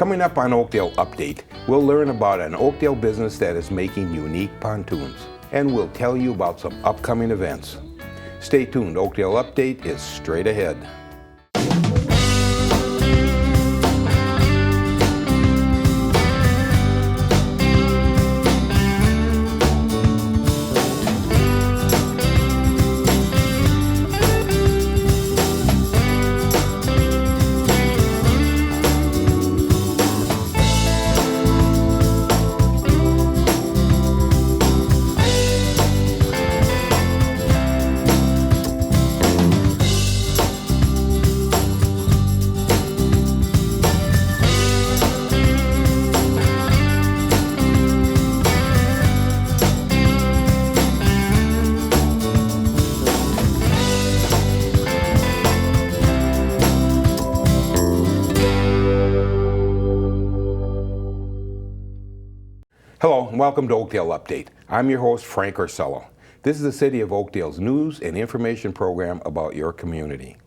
Coming up on Oakdale Update, we'll learn about an Oakdale business that is making unique pontoons, and we'll tell you about some upcoming events. Stay tuned, Oakdale Update is straight ahead. Hello and welcome to Oakdale Update. I'm your host, Frank Ursello. This is the City of Oakdale's news and information program about your community.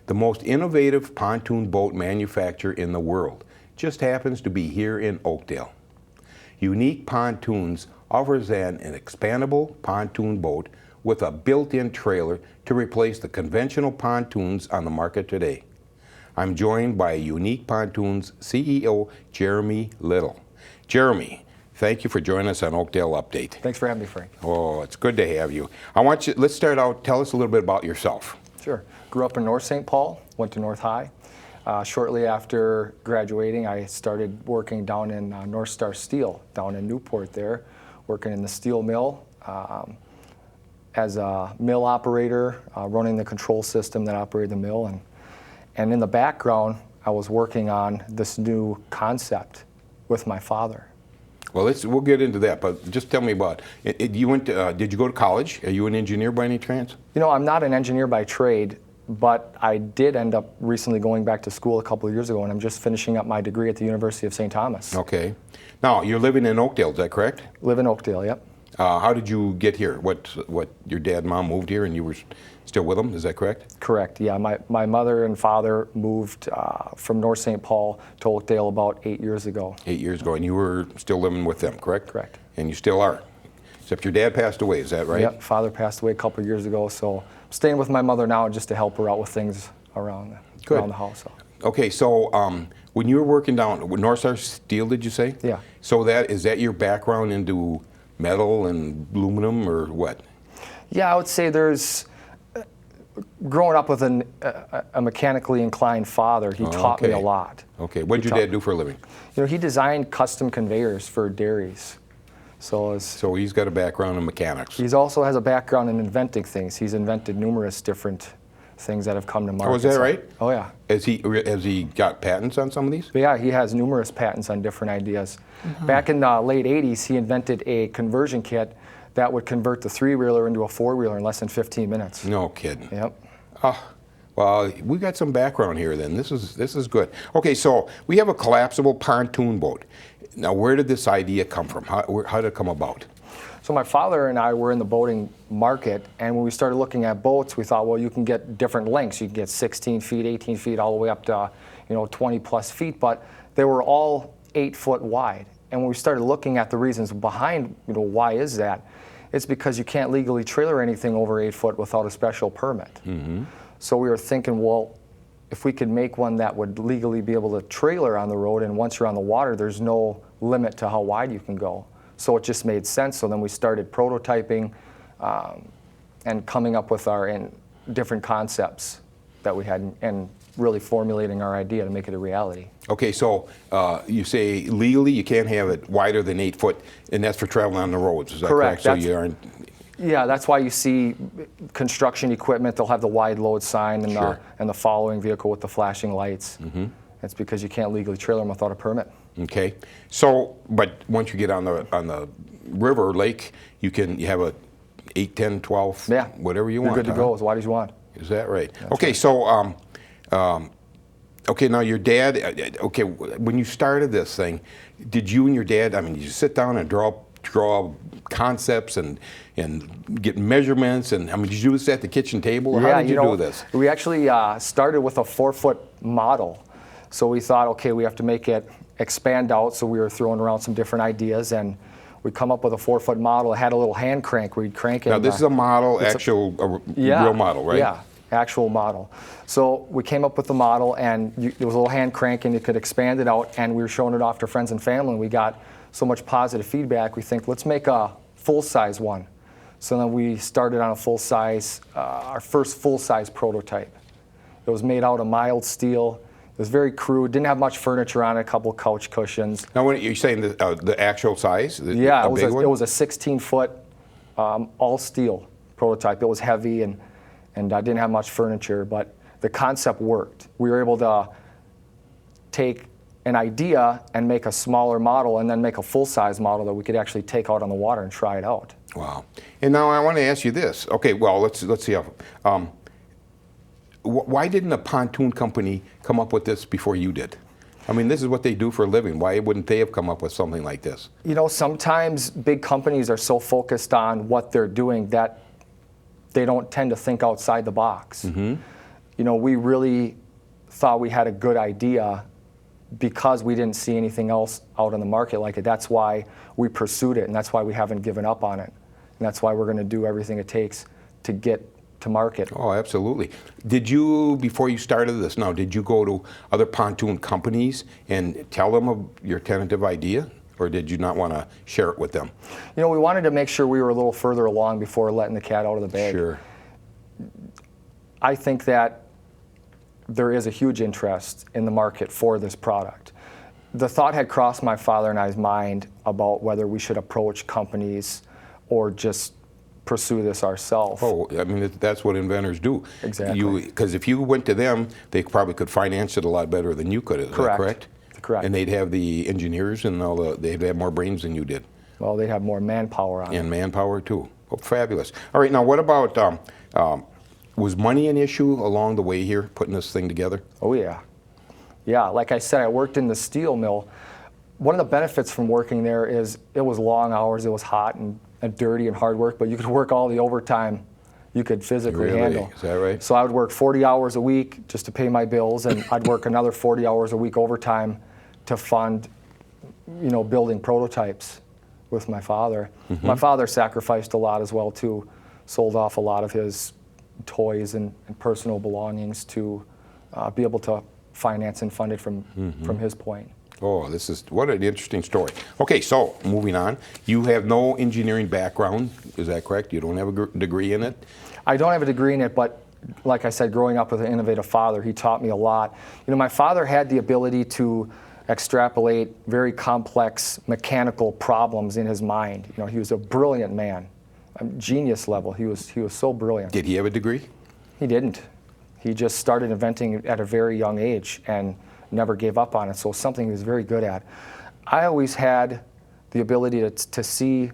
The most innovative pontoon boat manufacturer in the world just happens to be here in Oakdale. Unique Pontoons offers an expandable pontoon boat with a built-in trailer to replace the conventional pontoons on the market today. I'm joined by Unique Pontoons CEO, Jeremy Little. Jeremy, thank you for joining us on Oakdale Update. Thanks for having me, Frank. Oh, it's good to have you. Let's start out, tell us a little bit about yourself. Sure. Grew up in North St. Paul, went to North High. Shortly after graduating, I started working down in North Star Steel, down in Newport there, working in the steel mill as a mill operator, running the control system that operated the mill. And in the background, I was working on this new concept with my father. Well, we'll get into that, but just tell me about it. Did you go to college? Are you an engineer by any chance? You know, I'm not an engineer by trade, but I did end up recently going back to school a couple of years ago, and I'm just finishing up my degree at the University of St. Thomas. Okay. Now, you're living in Oakdale, is that correct? Live in Oakdale, yep. How did you get here? What your dad and mom moved here and you were still with them, is that correct? Correct, yeah. My mother and father moved from North St. Paul to Oakdale about 8 years ago. 8 years ago, and you were still living with them, correct? Correct. And you still are, except your dad passed away, is that right? Yep, father passed away a couple of years ago, so I'm staying with my mother now just to help her out with things around the house. So. Okay, so when you were working down with North Star Steel, did you say? Yeah. So is that your background into metal and aluminum or what? Yeah, I would say there's, growing up with a mechanically inclined father, he taught me a lot. Okay, what did your dad do for a living? You know, he designed custom conveyors for dairies. So he's got a background in mechanics. He also has a background in inventing things. He's invented numerous different things that have come to market. Oh, is that right? Oh, yeah. Has he got patents on some of these? Yeah, he has numerous patents on different ideas. Mm-hmm. Back in the late 80s, he invented a conversion kit that would convert the three-wheeler into a four-wheeler in less than 15 minutes. No kidding. Yep. Oh, well, we got some background here then. This is good. Okay, so we have a collapsible pontoon boat. Now, where did this idea come from? How did it come about? So my father and I were in the boating market, and when we started looking at boats, we thought, well, you can get different lengths. You can get 16 feet, 18 feet, all the way up to 20 plus feet, but they were all 8 foot wide. And when we started looking at the reasons behind, why is that? It's because you can't legally trailer anything over 8 foot without a special permit. Mm-hmm. So we were thinking, well, if we could make one that would legally be able to trailer on the road, and once you're on the water, there's no limit to how wide you can go. So it just made sense. So then we started prototyping and coming up with our different concepts that we had and really formulating our idea to make it a reality. Okay, so you say legally you can't have it wider than 8 foot, and that's for traveling on the roads, is that correct? So you aren't... Yeah, that's why you see construction equipment, they'll have the wide load sign and the following vehicle with the flashing lights. Mm-hmm. It's because you can't legally trailer them without a permit. Okay, so, but once you get on the river, lake, you have a 8, 10, 12, whatever you want. You're good to go as wide as you want. Is that right? That's okay, right. So, okay, now your dad, okay, when you started this thing, did you and your dad, did you sit down and draw concepts and get measurements, and did you do this at the kitchen table, or how did you do this? We actually started with a 4-foot model. So we thought, okay, we have to make it expand out. So we were throwing around some different ideas, and we come up with a 4-foot model. It had a little hand crank where you'd crank it. Now this is a model, real model, right? Yeah, actual model. So we came up with the model, and there was a little hand crank, and you could expand it out, and we were showing it off to friends and family, and we got so much positive feedback, we think, let's make a full-size one. So then we started on a full-size, our first full-size prototype. It was made out of mild steel. It was very crude, didn't have much furniture on it, a couple couch cushions. Now, what you're saying, the actual size? Yeah, it was a 16-foot all steel prototype. It was heavy and didn't have much furniture, but the concept worked. We were able to take an idea and make a smaller model and then make a full-size model that we could actually take out on the water and try it out. Wow. And now I want to ask you this. Okay, well, let's see how. Why didn't a pontoon company come up with this before you did? I mean, this is what they do for a living. Why wouldn't they have come up with something like this? You know, sometimes big companies are so focused on what they're doing that they don't tend to think outside the box. Mm-hmm. You know, we really thought we had a good idea because we didn't see anything else out on the market like it. That's why we pursued it, and that's why we haven't given up on it. And that's why we're going to do everything it takes to get to market. Oh, absolutely. Did you, before you started this now, did you go to other pontoon companies and tell them of your tentative idea? Or did you not want to share it with them? You know, we wanted to make sure we were a little further along before letting the cat out of the bag. Sure. I think that there is a huge interest in the market for this product. The thought had crossed my father and I's mind about whether we should approach companies or just pursue this ourselves. Oh, I mean, that's what inventors do. Exactly. Because if you went to them, they probably could finance it a lot better than you could. Is that correct? Correct. And they'd have the engineers and they'd have more brains than you did. Well, they'd have more manpower on it. And manpower too. Oh, fabulous. All right, now what about, was money an issue along the way here, putting this thing together? Oh, yeah. Yeah, like I said, I worked in the steel mill. One of the benefits from working there is it was long hours, it was hot and dirty and hard work, but you could work all the overtime you could physically handle. Is that right? So I would work 40 hours a week just to pay my bills, and I'd work another 40 hours a week overtime to fund, you know, building prototypes with my father. Mm-hmm. My father sacrificed a lot as well too, sold off a lot of his toys and personal belongings to be able to finance and fund it from his point. Oh, what an interesting story. Okay, so moving on. You have no engineering background, is that correct? You don't have a degree in it? I don't have a degree in it, but like I said, growing up with an innovative father, he taught me a lot. You know, my father had the ability to extrapolate very complex mechanical problems in his mind. You know, he was a brilliant man, genius level. He was so brilliant. Did he have a degree? He didn't. He just started inventing at a very young age and never gave up on it, so something he was very good at. I always had the ability to see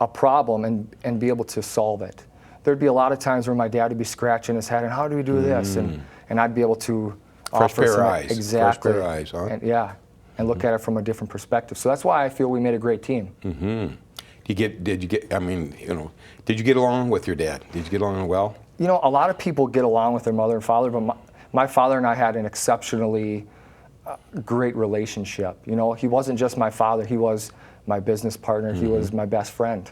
a problem and be able to solve it. There'd be a lot of times where my dad would be scratching his head, and how do we do this? And I'd be able to Fresh pair of eyes. Exactly. Fresh pair of eyes, huh? And, yeah, and look at it from a different perspective. So that's why I feel we made a great team. Mm-hmm. Did you get along with your dad? Did you get along well? You know, a lot of people get along with their mother and father, but my father and I had an exceptionally great relationship. You know, he wasn't just my father, he was my business partner, he was my best friend.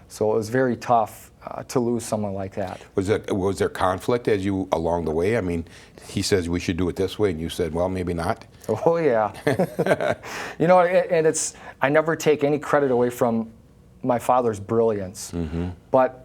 So it was very tough to lose someone like that. Was there conflict as you along the way? I mean, he says we should do it this way, and you said, well, maybe not. Oh yeah. You know, and I never take any credit away from my father's brilliance, but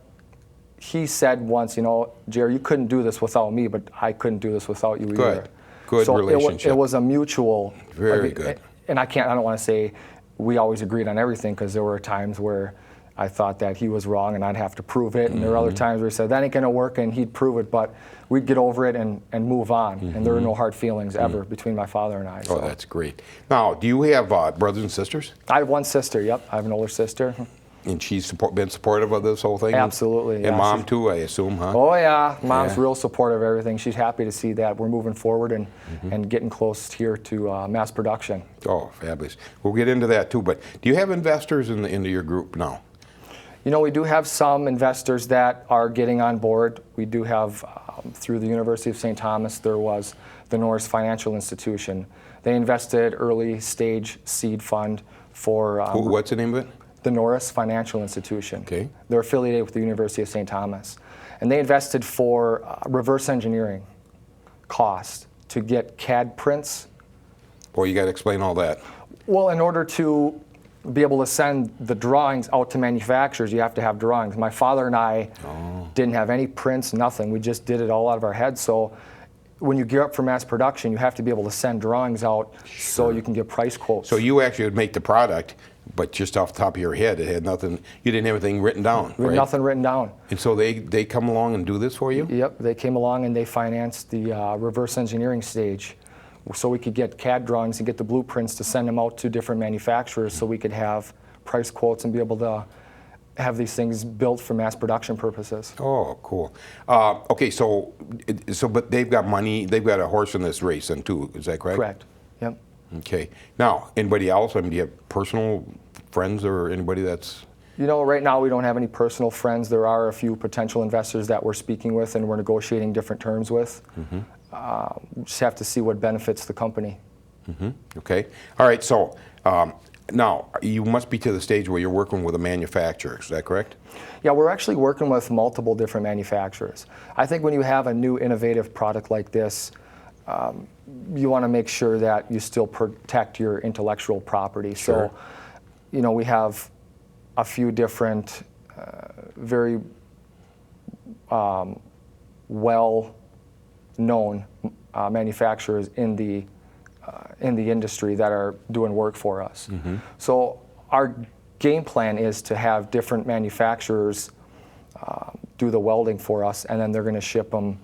he said once, you know, Jerry, you couldn't do this without me, but I couldn't do this without you either. Good so relationship. It was a mutual. Very good. And I don't want to say we always agreed on everything, because there were times where I thought that he was wrong and I'd have to prove it, and there were other times where he said that ain't gonna work and he'd prove it, but we'd get over it and move on. And there were no hard feelings ever between my father and I. So. Oh, that's great. Now, do you have brothers and sisters? I have one sister, yep. I have an older sister. And she's been supportive of this whole thing? Absolutely. And yeah, mom too, I assume, huh? Oh yeah, mom's real supportive of everything. She's happy to see that we're moving forward and getting close here to mass production. Oh, fabulous. We'll get into that too, but do you have investors into your group now? You know, we do have some investors that are getting on board. We do have, through the University of St. Thomas, there was the Norris Financial Institution. They invested early stage seed fund for... What's the name of it? The Norris Financial Institution. Okay. They're affiliated with the University of St. Thomas. And they invested for reverse engineering cost to get CAD prints. Boy, you got to explain all that. Well, in order to be able to send the drawings out to manufacturers, you have to have drawings. My father and I didn't have any prints, nothing. We just did it all out of our heads. So when you gear up for mass production, you have to be able to send drawings out so you can get price quotes. So you actually would make the product, but just off the top of your head, it had nothing, you didn't have anything written down, We had right? nothing written down. And so they come along and do this for you? Yep, they came along and they financed the reverse engineering stage so we could get CAD drawings and get the blueprints to send them out to different manufacturers so we could have price quotes and be able to have these things built for mass production purposes. Oh, cool. Okay, so but they've got money, they've got a horse in this race then too, is that correct? Correct, yep. Okay. Now, anybody else? I mean, do you have personal friends or anybody that's... You know, right now we don't have any personal friends. There are a few potential investors that we're speaking with and we're negotiating different terms with. We just have to see what benefits the company. Okay. All right, so now you must be to the stage where you're working with a manufacturer, is that correct? Yeah, we're actually working with multiple different manufacturers. I think when you have a new innovative product like this, you want to make sure that you still protect your intellectual property. Sure. So, you know, we have a few different very well-known manufacturers in the industry that are doing work for us. So our game plan is to have different manufacturers do the welding for us, and then they're going to ship them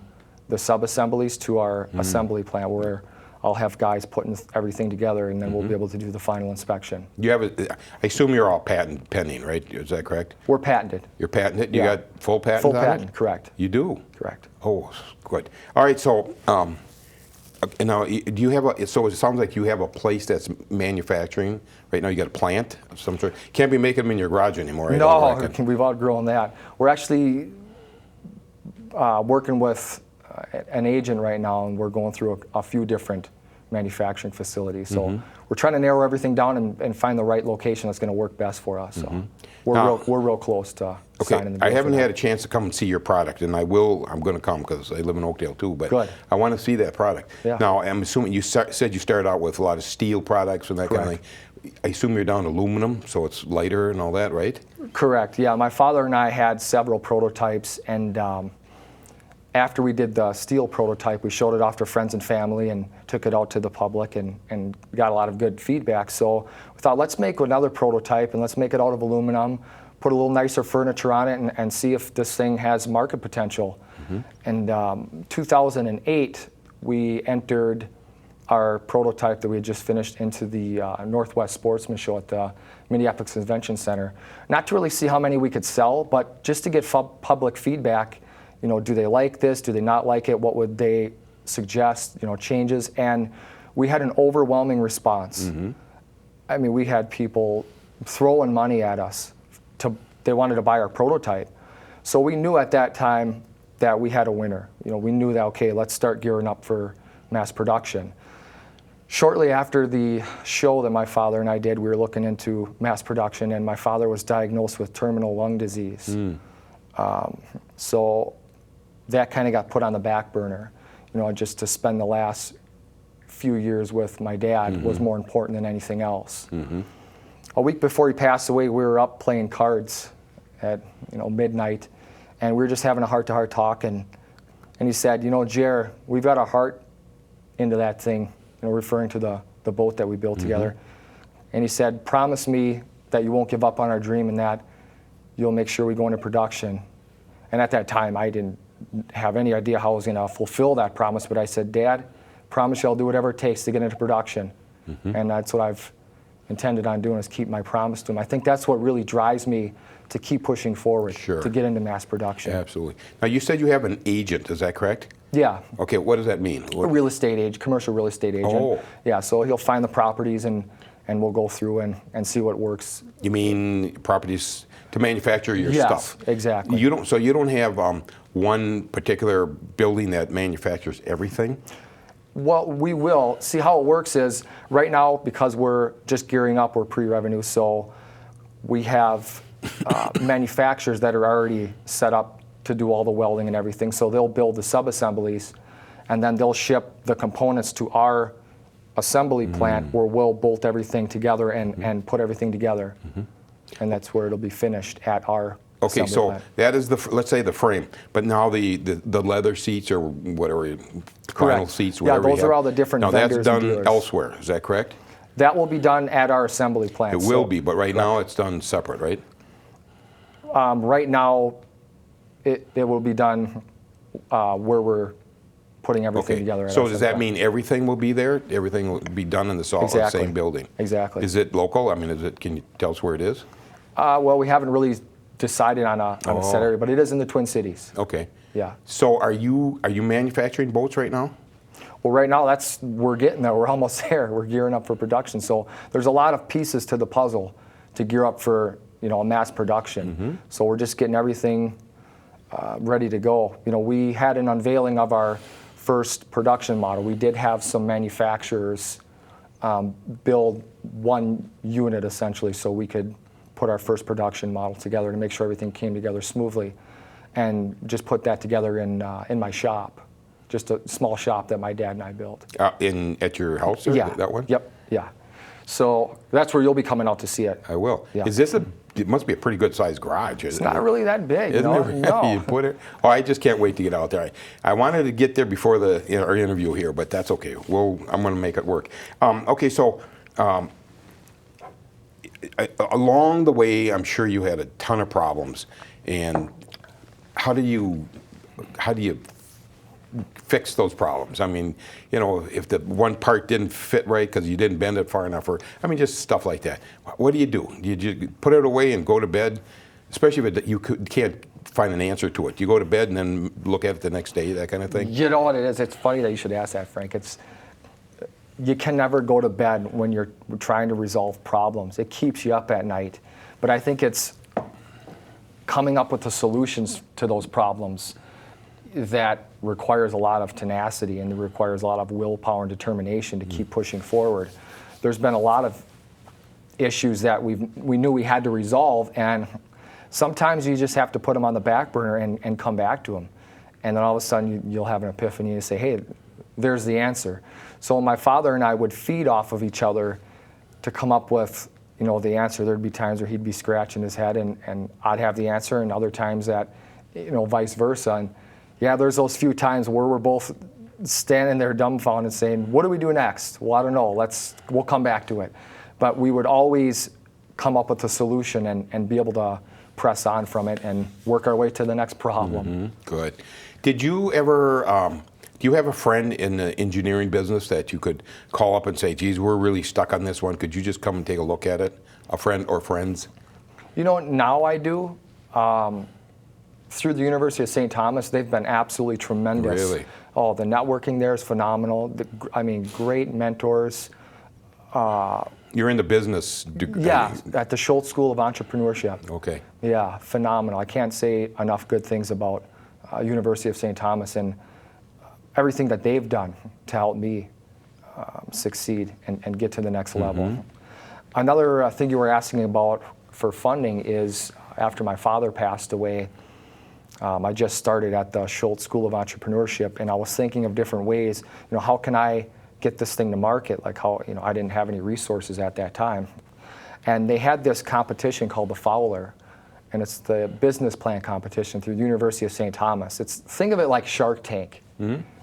the sub-assemblies to our assembly plant where I'll have guys putting everything together, and then we'll be able to do the final inspection. You have I assume you're all patent pending, right? Is that correct? We're patented. You're patented? You Yeah. got full patent Full on patent, it? correct. You do? Correct. Oh, good. All right, so now do you have so it sounds like you have a place that's manufacturing right now. You got a plant of some sort. Can't be making them in your garage anymore. I don't reckon. No, we've outgrown that. We're actually working with an agent right now, and we're going through a few different manufacturing facilities. So we're trying to narrow everything down and find the right location that's going to work best for us. So we're real close to signing the deal. I haven't for had that. a chance to come and see your product, and I'm going to come because I live in Oakdale too. But Good. I want to see that product. Yeah. Now, I'm assuming you said you started out with a lot of steel products and that kind of thing. I assume you're down to aluminum, so it's lighter and all that, right? Correct. Yeah, my father and I had several prototypes, and after we did the steel prototype, we showed it off to friends and family and took it out to the public and got a lot of good feedback. So we thought, let's make another prototype and let's make it out of aluminum, put a little nicer furniture on it, and see if this thing has market potential. And 2008, we entered our prototype that we had just finished into the Northwest Sportsman Show at the Minneapolis Convention Center. Not to really see how many we could sell, but just to get public feedback. You know, do they like this? Do they not like it? What would they suggest, you know, changes? And we had an overwhelming response. I mean, we had people throwing money at us. They wanted to buy our prototype. So we knew at that time that we had a winner. You know, we knew that, okay, let's start gearing up for mass production. Shortly after the show that my father and I did, we were looking into mass production, and my father was diagnosed with terminal lung disease. So that kind of got put on the back burner. You know, just to spend the last few years with my dad was more important than anything else. A week before he passed away, we were up playing cards at midnight, and we were just having a heart-to-heart talk, and he said, you know, Jer, we've got our heart into that thing, you know, referring to the boat that we built together. And he said, promise me that you won't give up on our dream and that you'll make sure we go into production. And at that time, I didn't have any idea how I was going to fulfill that promise, but I said, Dad, promise you I'll do whatever it takes to get into production. And that's what I've intended on doing, is keep my promise to him. I think that's what really drives me to keep pushing forward, to get into mass production. Absolutely. Now, you said you have an agent, is that correct? Yeah. Okay, what does that mean? A real estate agent, commercial real estate agent. Oh. Yeah, so he'll find the properties and and we'll go through and see what works. You mean properties to manufacture your Yes, stuff? exactly. So you don't have one particular building that manufactures everything? Well, we will. See, how it works is, right now, because we're just gearing up, we're pre-revenue, so we have manufacturers that are already set up to do all the welding and everything. So they'll build the sub-assemblies, and then they'll ship the components to our assembly plant, where we'll bolt everything together and put everything together. And that's where it'll be finished, at our Okay, assembly so plant. that is let's say the frame, but now the leather seats or whatever, vinyl seats, whatever. Yeah, those are all the different now vendors that's and done dealers. elsewhere, is that correct? That will be done at our assembly plant. It will be, but right now it's done separate, right? Right now, it will be done where we're putting everything together. At So our does assembly that plant. mean everything will be there? Everything will be done in the Exactly. same building? Exactly. Is it local? I mean, can you tell us where it is? Well, we haven't really decided on a set area, but it is in the Twin Cities. Okay. Yeah. So are you manufacturing boats right now? Well, right now, we're getting there. We're almost there. We're gearing up for production. So there's a lot of pieces to the puzzle to gear up for, a mass production. So we're just getting everything ready to go. We had an unveiling of our first production model. We did have some manufacturers build one unit, essentially, so we could put our first production model together to make sure everything came together smoothly, and just put that together in my shop, just a small shop that my dad and I built. At your house there? Yeah. That one? Yep. Yeah. So that's where you'll be coming out to see it. I will. Yeah. It must be a pretty good sized garage. It's not really that big. Isn't no, it? no. You put it. Oh, I just can't wait to get out there. I wanted to get there before our interview here, but that's okay. I'm going to make it work. Okay, so along the way, I'm sure you had a ton of problems. And how do you fix those problems? I mean, if the one part didn't fit right because you didn't bend it far enough, or just stuff like that. What do? Do you just put it away and go to bed? Especially if you can't find an answer to it. You go to bed and then look at it the next day, that kind of thing? You know what it is? It's funny that you should ask that, Frank. You can never go to bed when you're trying to resolve problems. It keeps you up at night. But I think it's coming up with the solutions to those problems that requires a lot of tenacity, and it requires a lot of willpower and determination to keep pushing forward. There's been a lot of issues that we knew we had to resolve, and sometimes you just have to put them on the back burner and come back to them. And then all of a sudden you'll have an epiphany and say, hey, there's the answer. So my father and I would feed off of each other to come up with the answer. There'd be times where he'd be scratching his head and I'd have the answer, and other times that, vice versa. And yeah, there's those few times where we're both standing there dumbfounded saying, what do we do next? Well, I don't know. We'll come back to it. But we would always come up with a solution and be able to press on from it and work our way to the next problem. Good. Did you ever, do you have a friend in the engineering business that you could call up and say, geez, we're really stuck on this one. Could you just come and take a look at it? A friend or friends? Now I do. Through the University of St. Thomas, they've been absolutely tremendous. Really? Oh, the networking there is phenomenal. Great mentors. You're in the business degree. Yeah, at the Schultz School of Entrepreneurship. Okay. Yeah, phenomenal. I can't say enough good things about University of St. Thomas and everything that they've done to help me succeed and get to the next level. Another thing you were asking about for funding is, after my father passed away, I just started at the Schultz School of Entrepreneurship, and I was thinking of different ways, how can I get this thing to market? Like how, I didn't have any resources at that time. And they had this competition called the Fowler, and it's the business plan competition through the University of St. Thomas. Think of it like Shark Tank.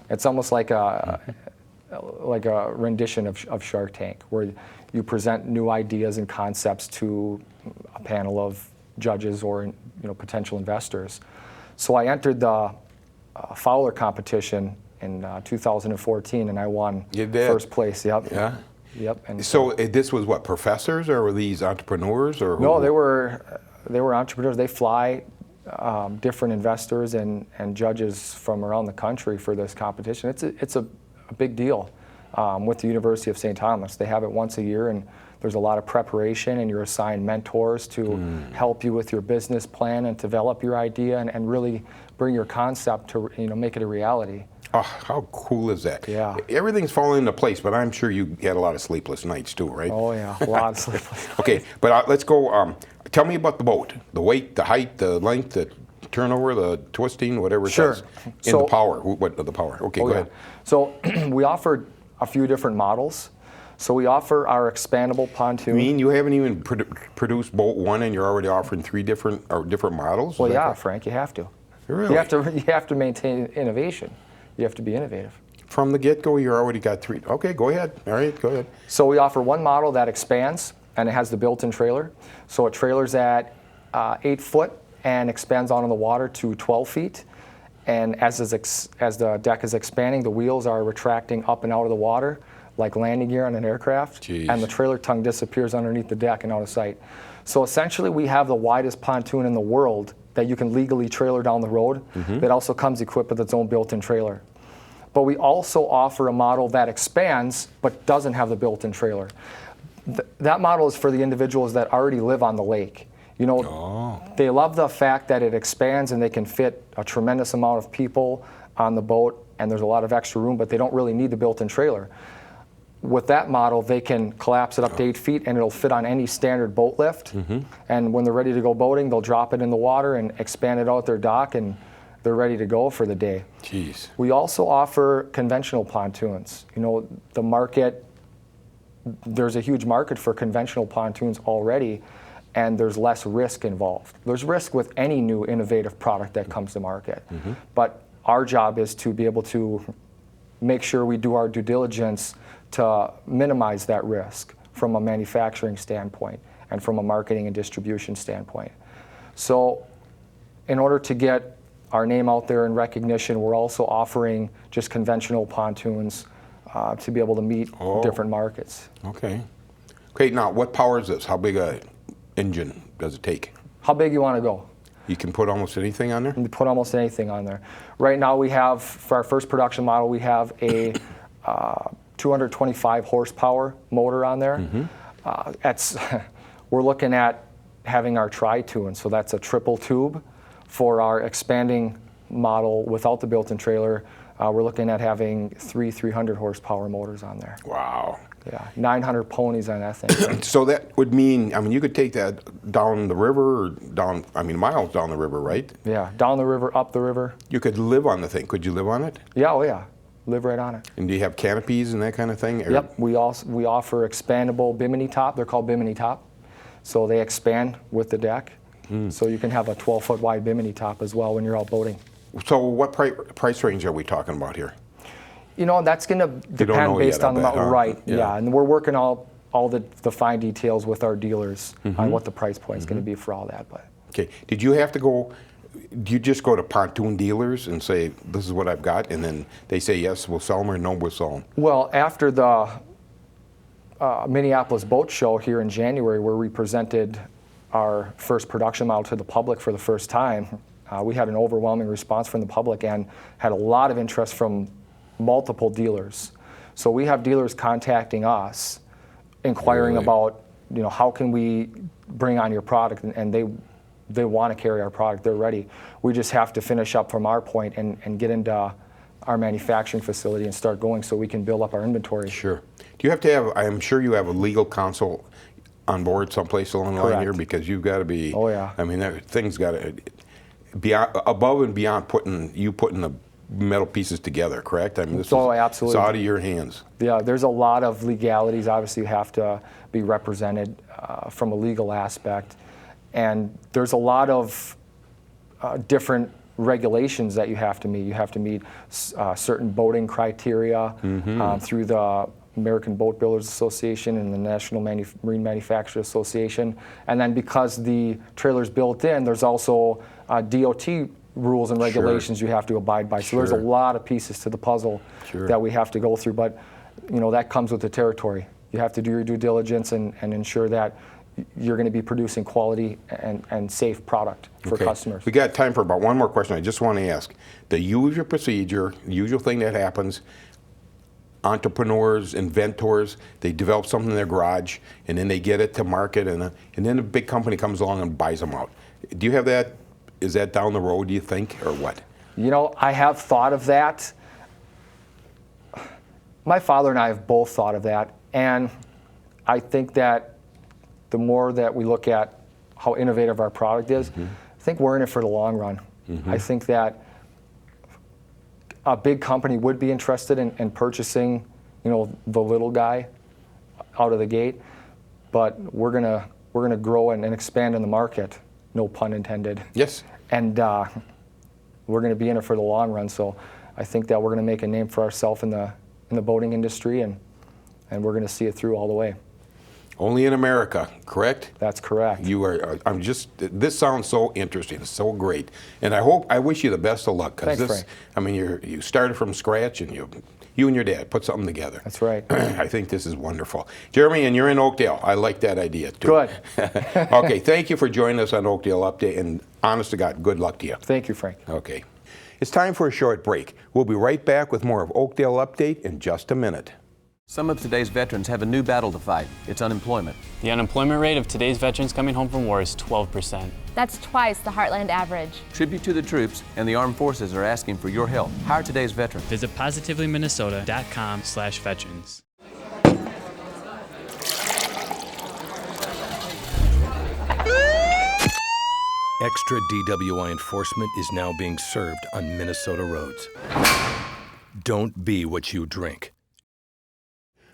It's almost like a rendition of Shark Tank, where you present new ideas and concepts to a panel of judges or potential investors. So I entered the Fowler competition in 2014, and I won first place. Yep. Yeah. Yep. And so this was what, professors, or were these entrepreneurs, or? No, they were entrepreneurs. They fly different investors and judges from around the country for this competition. It's a big deal. with the University of St. Thomas. They have it once a year, and there's a lot of preparation, and you're assigned mentors to help you with your business plan and develop your idea and really bring your concept to make it a reality. Oh, how cool is that? Yeah. Everything's falling into place, but I'm sure you had a lot of sleepless nights too, right? Oh yeah, a lot of sleepless nights. Okay, but let's go. Tell me about the boat. The weight, the height, the length, the turnover, the twisting, whatever it Sure. says. And the power. What the power? Okay, go ahead. So we offer a few different models. So we offer our expandable pontoon. You mean you haven't even produced boat one, and you're already offering three different models? Well, yeah, Frank, you have to. Really? You have to maintain innovation. You have to be innovative. From the get-go, you already got three. Okay, go ahead. All right, go ahead. So we offer one model that expands, and it has the built-in trailer. So it trailers at 8 foot and expands out on the water to 12 feet. And as the deck is expanding, the wheels are retracting up and out of the water like landing gear on an aircraft. Jeez. And the trailer tongue disappears underneath the deck and out of sight. So essentially, we have the widest pontoon in the world that you can legally trailer down the road. That also comes equipped with its own built-in trailer. But we also offer a model that expands but doesn't have the built-in trailer. That model is for the individuals that already live on the lake. They love the fact that it expands and they can fit a tremendous amount of people on the boat, and there's a lot of extra room, but they don't really need the built-in trailer. With that model, they can collapse it up to 8 feet, and it'll fit on any standard boat lift. And when they're ready to go boating, they'll drop it in the water and expand it out their dock, and they're ready to go for the day. Jeez. We also offer conventional pontoons. The market, there's a huge market for conventional pontoons already, and there's less risk involved. There's risk with any new innovative product that comes to market. But our job is to be able to make sure we do our due diligence to minimize that risk from a manufacturing standpoint and from a marketing and distribution standpoint. So in order to get our name out there and recognition, we're also offering just conventional pontoons to be able to meet different markets. Okay. Okay, now what power is this? How big a engine does it take? How big you want to go? You can put almost anything on there? You can put almost anything on there. Right now we have, for our first production model, we have a 225 horsepower motor on there. We're looking at having our tri-tune, so that's a triple tube. For our expanding model without the built-in trailer, we're looking at having 300 horsepower motors on there. Wow. Yeah, 900 ponies on that thing. So that would mean, you could take that down the river, or miles down the river, right? Yeah, down the river, up the river. You could live on the thing. Could you live on it? Yeah, oh yeah, live right on it. And do you have canopies and that kind of thing? Or? Yep, we offer expandable bimini top. They're called bimini top. So they expand with the deck. So you can have a 12-foot wide bimini top as well when you're out boating. So what price range are we talking about here? That's going to depend based on the model. Right, Yeah. And we're working all the fine details with our dealers on what the price point is going to be for all that. But okay, do you just go to pontoon dealers and say, this is what I've got, and then they say, yes, we'll sell them, or no, we'll sell them? Well, after the Minneapolis Boat Show here in January, where we presented our first production model to the public for the first time, we had an overwhelming response from the public and had a lot of interest from multiple dealers. So we have dealers contacting us, inquiring about, how can we bring on your product, and they want to carry our product. They're ready. We just have to finish up from our point and get into our manufacturing facility and start going so we can build up our inventory. Sure. Do you have to have, I'm sure you have a legal counsel on board someplace along the line here, because you've got to be, things got to be above and beyond putting the metal pieces together, correct? Absolutely. It's out of your hands. Yeah, there's a lot of legalities. Obviously, you have to be represented from a legal aspect. And there's a lot of different regulations that you have to meet. You have to meet certain boating criteria through the American Boat Builders Association and the National Marine Manufacturers Association. And then because the trailer's built in, there's also DOT rules and regulations you have to abide by. So there's a lot of pieces to the puzzle that we have to go through. But that comes with the territory. You have to do your due diligence and ensure that you're going to be producing quality and safe product for customers. We got time for about one more question. I just want to ask. The usual procedure, the usual thing that happens, entrepreneurs, inventors, they develop something in their garage, and then they get it to market, and then a big company comes along and buys them out. Do you have that? Is that down the road, do you think, or what? You know, I have thought of that. My father and I have both thought of that, and I think that the more that we look at how innovative our product is, I think we're in it for the long run. I think that a big company would be interested in purchasing, you know, the little guy out of the gate, but we're gonna grow and expand in the market, no pun intended. Yes. And we're gonna be in it for the long run. So I think that we're gonna make a name for ourselves in the boating industry, and we're gonna see it through all the way. Only in America, correct? That's correct. You are. This sounds so interesting. It's so great, and I wish you the best of luck. Thanks, this, Frank. I mean, you started from scratch, and you and your dad put something together. That's right. I think this is wonderful, Jeremy. And you're in Oakdale. I like that idea too. Good. Okay, thank you for joining us on Oakdale Update, and honest to God, good luck to you. Thank you, Frank. Okay, it's time for a short break. We'll be right back with more of Oakdale Update in just a minute. Some of today's veterans have a new battle to fight. It's unemployment. The unemployment rate of today's veterans coming home from war is 12%. That's twice the Heartland average. Tribute to the troops and the armed forces are asking for your help. Hire today's veteran. Visit positivelyminnesota.com/veterans. Extra DWI enforcement is now being served on Minnesota roads. Don't be what you drink.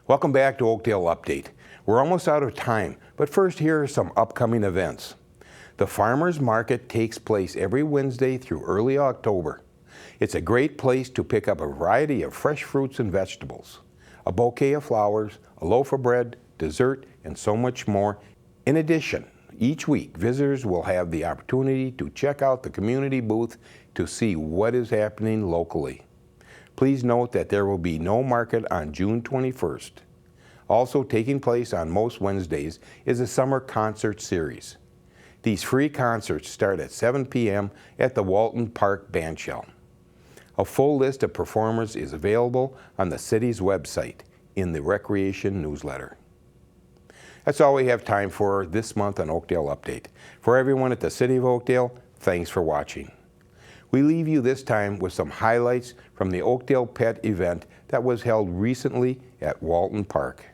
Welcome back to Oakdale Update. We're almost out of time, but first here are some upcoming events. The Farmers Market takes place every Wednesday through early October. It's a great place to pick up a variety of fresh fruits and vegetables, a bouquet of flowers, a loaf of bread, dessert, and so much more. In addition, each week, visitors will have the opportunity to check out the community booth to see what is happening locally. Please note that there will be no market on June 21st. Also taking place on most Wednesdays is a summer concert series. These free concerts start at 7 p.m. at the Walton Park Bandshell. A full list of performers is available on the city's website in the Recreation newsletter. That's all we have time for this month on Oakdale Update. For everyone at the City of Oakdale, thanks for watching. We leave you this time with some highlights from the Oakdale Pet Event that was held recently at Walton Park.